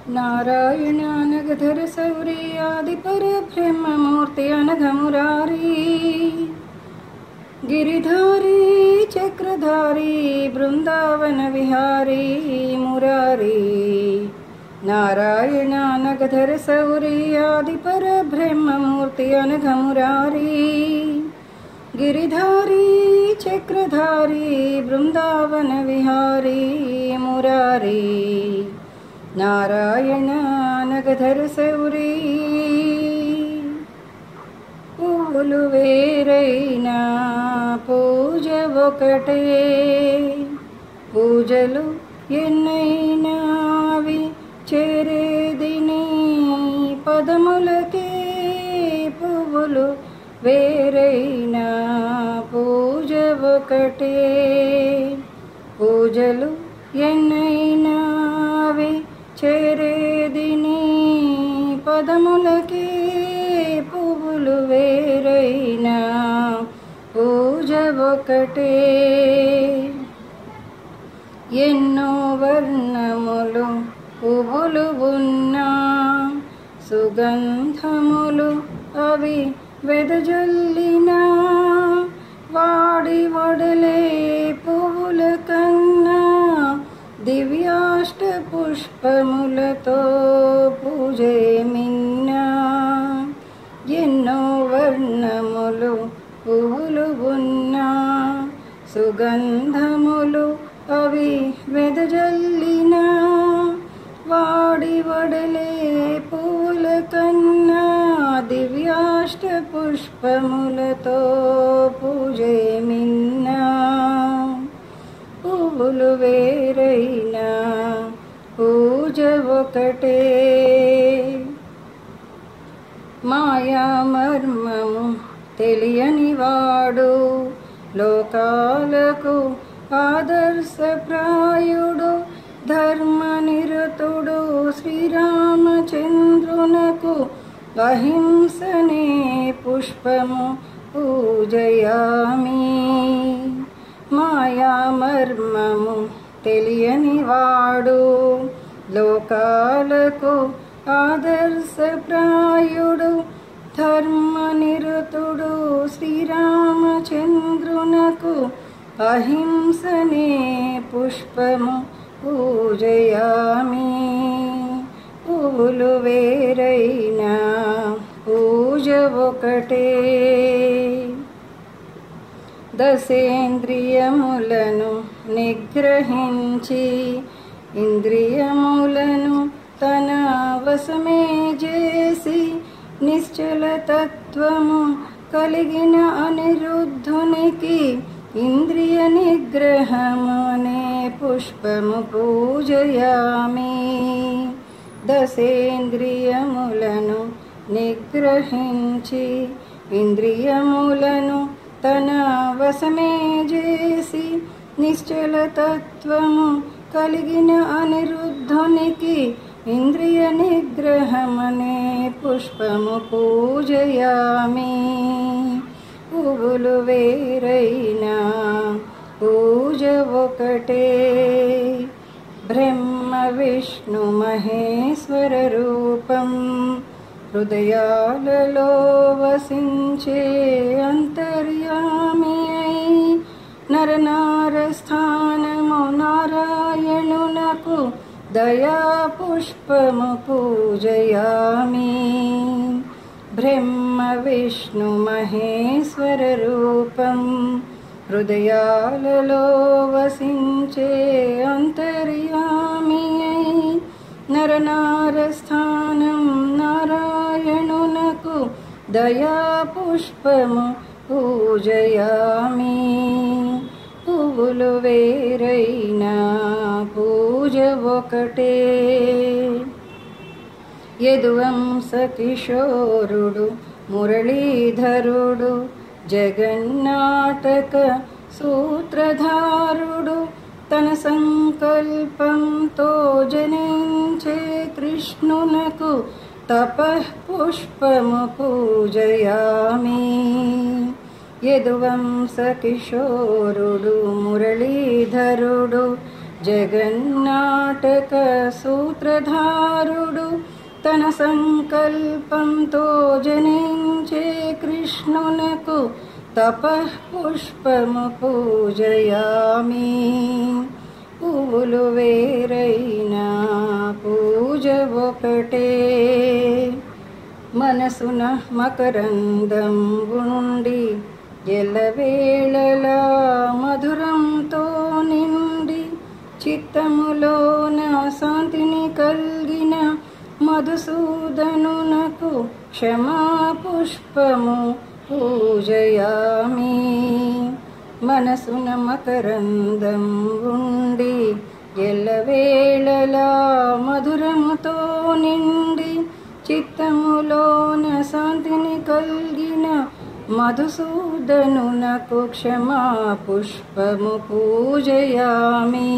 नारायणानगधर सौरी आदिपरब्रह्ममूर्ति अनघमुरारी गिरिधारी चक्रधारी बृंदावन विहारी मुरारी नारायणानगधर सौरी आदिपरब्रह्ममूर्ति अनघमुरारी गिरिधारी चक्रधारी बृंदावन विहारी मुरारी नारायणानगधर सौरी పూలు వేరైనా పూజ ఒకటే పూజలు ఎన్నైనావి చేరేది నీ పదములకే పువ్వులు వేరైనా పూజ ఒకటే పూజలు ఎన్నైనావి చేరేది నీ పదములకే పువ్వులు వేరైనా పూజ ఒకటే ఎన్నో వర్ణములు పువ్వులు ఉన్నా సుగంధములు అవి వెదజల్లినా వాడి వడలే పువ్వుల కన్నా దివ్యాష్ట పుష్పములతో పూజే మిన్నా ఎన్నో వర్ణములు పువ్వులు ఉన్నా సుగంధములు అవి వెదజల్లినా వాడి వడలే పూల కన్నా దివ్యాష్ట పుష్పములతో పూజే మిన్నా పువ్వులు వేరైనా పూజ ఒకటే మాయా మర్మము తెలియని వాడు లోకాలకు ఆదర్శప్రాయుడు ధర్మనిరతుడు శ్రీరామచంద్రునకు అహింసనే పుష్పము పూజయామి మాయా మర్మము తెలియని వాడు లోకాలకు ఆదర్శప్రాయుడు ధర్మనిరతుడు శ్రీరామచంద్రునకు అహింసనే పుష్పము పూజయామి పూలు వేరైనా పూజ ఒకటే దశేంద్రియములను నిగ్రహించి ఇంద్రియములను తన వశమే చేసి నిశ్చల తత్వము కలిగిన అనిరుద్ధునికి ఇంద్రియ నిగ్రహమనే పుష్పము పూజయామి దశేంద్రియములను నిగ్రహించి ఇంద్రియములను తన వశమే చేసి నిశ్చల తత్వము కలిగిన అనిరుద్ధునికి ఇంద్రియ నిగ్రహమనే పుష్పము పూజయామి పువ్వులు వేరైనా పూజ ఒకటే బ్రహ్మ విష్ణు మహేశ్వర రూపం హృదయాలలో వసించే అంతర్యామి అయి నరనారస్థానము నారాయణునకు దయా పుష్పము పూజయామి బ్రహ్మ విష్ణు మహేశ్వర రూపం హృదయాలలో వసించే అంతర్యామి అయి నరనారస్థానం నారాయణునకు దయా పుష్పము పూజయామి పువ్వులు వేరైనా పూజ ఒకటే యదువంశ కిశోరుడు మురళీధరుడు జగన్నాటక సూత్రధారుడు తన సంకల్పంతో జనించే కృష్ణునకు తపః పుష్పము పూజయామి యదువంశ కిశోరుడు మురళీధరుడు జగన్నాటక సూత్రధారుడు తన సంకల్పంతో జనించే కృష్ణునకు తపఃపుష్పము పూజయామి. పువ్వులు వేరైనా పూజ ఒకటే. మనసున మకరందంబు నుండి ఎల్లవేళలా మధురంతో నిండి చిత్తములోన శాంతిని కల్గిన మధుసూదనునకు క్షమాపుష్పము పూజయామి. మనసున మకరందంబుండి ఎల్లవేళలా మధురముతో నిండి చిత్తములోన శాంతిని కల్గిన మధుసూదనునకు క్షమాపుష్పము పూజయామి.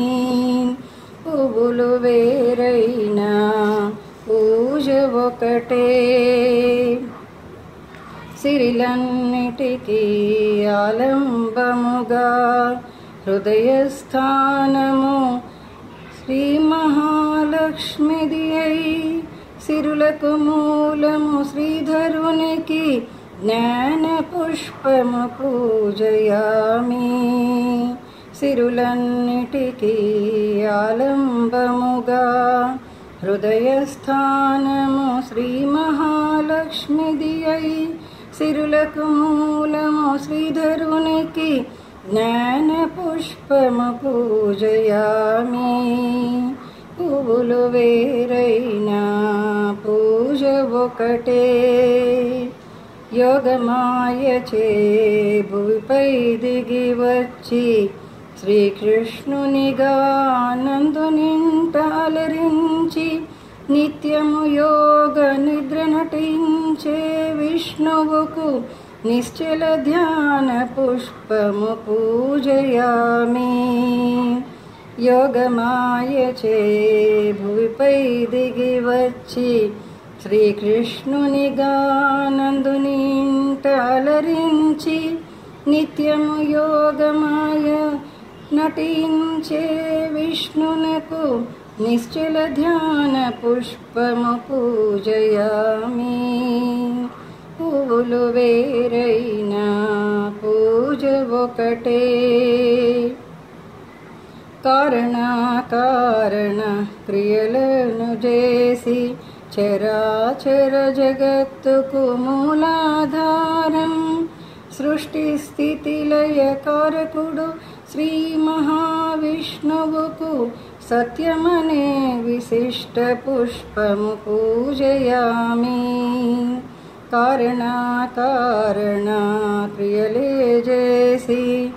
పువ్వులు వేరైనా పూజ ఒకటే. సిరిలన్నిటికీ ఆలంబముగా హృదయస్థానము శ్రీ మహాలక్ష్మిది అయి సిరులకు మూలము శ్రీధరునికి జ్ఞాన పుష్పము పూజయామి. సిరులన్నిటికీ ఆలంబముగా హృదయస్థానము శ్రీ మహాలక్ష్మిది అయి సిరులకు మూలము శ్రీధరునికి జ్ఞాన పుష్పము పూజయామి. పువ్వులు వేరైనా పూజ ఒకటే. యోగమాయచే భూమిపై దిగి వచ్చి శ్రీకృష్ణునిగా నందునింట అలరించి నిత్యము యోగ నిద్ర నటించే విష్ణువుకు నిశ్చల ధ్యాన పుష్పము పూజయామి. యోగమాయచే భూమిపై దిగి వచ్చి శ్రీకృష్ణునిగా నందునింట అలరించి నిత్యము యోగమాయ నటించే విష్ణునకు నిశ్చల ధ్యాన పుష్పము పూజయామి. పువ్వులు వేరైనా పూజ ఒకటే. కారణ క్రియలను చేసి చరాచర జగత్తుకు మూలాధారం సృష్టి స్థితి లయ కారకుడు శ్రీ మహావిష్ణువుకు సత్యమనే విశిష్ట పుష్పము పూజయామి. కారణ క్రియలే చేసి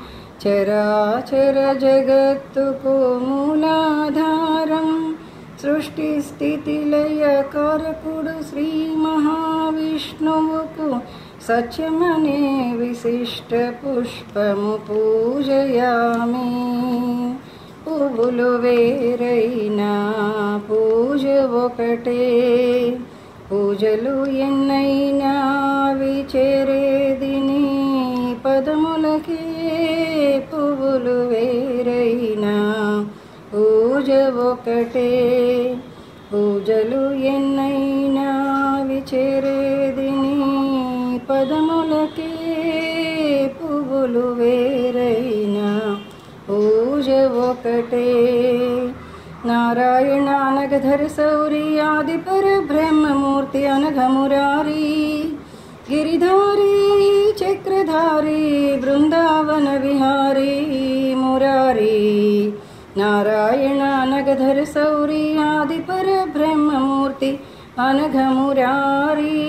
చరాచర జగత్తుకు మూలాధారం సృష్టి స్థితి లయ కారకుడు శ్రీ మహావిష్ణువుకు సత్యమనే విశిష్ట పుష్పము పూజయామి. పువ్వులు వేరైనా పూజ ఒకటే. పూజలు ఎన్నైనా విచేరేదిని పదములకే. పువ్వులు వేరైనా పూజ ఒకటే. పూజలు ఎన్నైనా విచేరేదిని పదములకే. పువ్వులు వేరైనా పూజ ఒకటే. నారాయణ అనగధర సౌరి ఆది పరబ్రహ్మమూర్తి అనఘమురారి గిరిధారి చక్రధారి బృందావన విహారీ మురారి. నారాయణ అనగధర సౌరి ఆది పరబ్రహ్మమూర్తి అనఘమురారి.